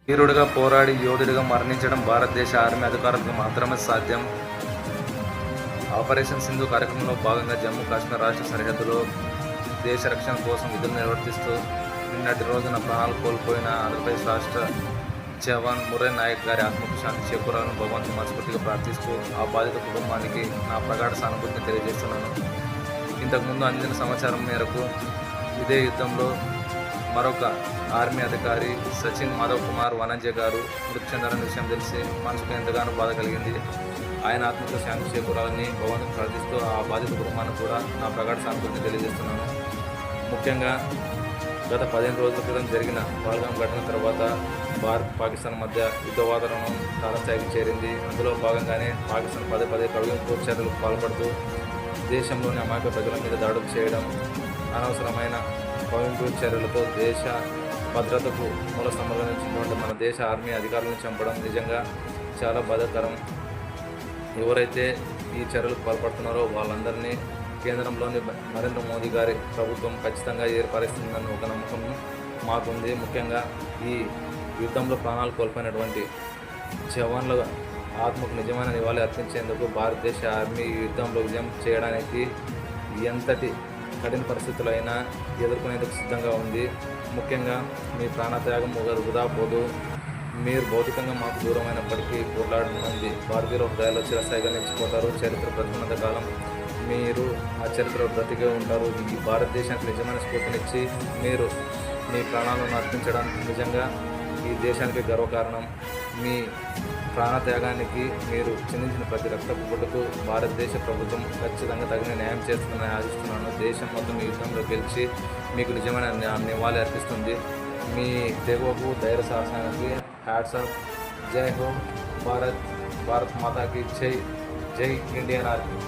వీరుడిగా పోరాడి యోధుడిగా మరణించడం భారతదేశ ఆర్మీ అధికారులకు మాత్రమే సాధ్యం. ఆపరేషన్ సింధు కార్యక్రమంలో భాగంగా జమ్మూ కాశ్మీర్ రాష్ట్ర సరిహద్దులో దేశ రక్షణ కోసం విధులు నిర్వర్తిస్తూ నిన్నటి రోజున ప్రాణాలు కోల్పోయిన ఆంధ్రప్రదేశ్ రాష్ట్ర జవాన్ మురళీ నాయక్ గారి ఆత్మకు శాంతి చేకూరాలని భగవంతుని మనస్ఫూర్తిగా ప్రార్థిస్తూ ఆ బాధిత కుటుంబానికి నా ప్రగాఢ సానుభూతిని తెలియజేస్తున్నాను. ఇంతకుముందు అందిన సమాచారం మేరకు ఇదే యుద్ధంలో మరొక ఆర్మీ అధికారి సచిన్ మాధవ్ కుమార్ వనంజే గారు మృతి చెందారన్న విషయం తెలిసి మనసుకు ఎంతగానో బాధ కలిగింది. ఆయన ఆత్మకు శాంతి చేకూరాలని భగవంతుని ప్రార్థిస్తూ ఆ బాధిత కుటుంబానికి కూడా నా ప్రగాఢ సానుభూతిని తెలియజేస్తున్నాను. ముఖ్యంగా గత 15 రోజుల క్రితం జరిగిన పహల్గాం ఘటన తర్వాత భారత్ పాకిస్తాన్ మధ్య యుద్ధ వాతావరణం తారస్థాయికి చేరింది. అందులో భాగంగానే పాకిస్తాన్ పదే పదే కవింపు చర్యలకు పాల్పడుతూ దేశంలోని అమాయక ప్రజల మీద దాడులు చేయడం, అనవసరమైన కవింపు చర్యలతో దేశ భద్రతకు మూల స్తంభంలో నిలిచినటువంటి మన దేశ ఆర్మీ అధికారులను చంపడం నిజంగా చాలా బాధాకరం. ఎవరైతే ఈ చర్యలకు పాల్పడుతున్నారో వాళ్ళందరినీ కేంద్రంలోని నరేంద్ర మోదీ గారి ప్రభుత్వం ఖచ్చితంగా ఏర్పరుస్తుందని ఒక నమ్మకం మాకుంది. ముఖ్యంగా ఈ యుద్ధంలో ప్రాణాలు కోల్పోయినటువంటి జవాన్ల ఆత్మకు నిజమైన నివాళి అర్పించేందుకు భారతదేశ ఆర్మీ ఈ యుద్ధంలో విజయం చేయడానికి ఎంతటి కఠిన పరిస్థితులైనా ఎదుర్కొనేందుకు సిద్ధంగా ఉంది. ముఖ్యంగా మీ ప్రాణత్యాగం వృధా పోదు. మీరు భౌతికంగా మాకు దూరమైనప్పటికీ పోట్లాడుతున్నది భారతీయుల హృదయాల్లో చిరస్థాయిగా నిలిచిపోతారు. చరిత్ర బ్రతికున్నంత కాలం మీరు ఆ చరిత్ర బ్రతికే ఉంటారు. ఈ భారతదేశానికి నిజమైన స్ఫూర్తినిచ్చి మీరు మీ ప్రాణాలను అర్పించడం నిజంగా ఈ దేశానికి గర్వకారణం. మీ ప్రాణత్యాగానికి మీరు చిందించిన ప్రతి రక్తపు బొట్టుకు భారతదేశ ప్రభుత్వం ఖచ్చితంగా తగిన న్యాయం చేస్తుందని ఆశిస్తున్నాను. దేశం మొత్తం ఈ యుద్ధంలో గెలిచి మీకు నిజమైన నివాళి అర్పిస్తుంది. మీ తెగువకు ధైర్య సాహసానికి హ్యాట్స్ ఆఫ్. జై హో భారత్, భారత్ మాతాకి జై, జై ఇండియన్ ఆర్మీ.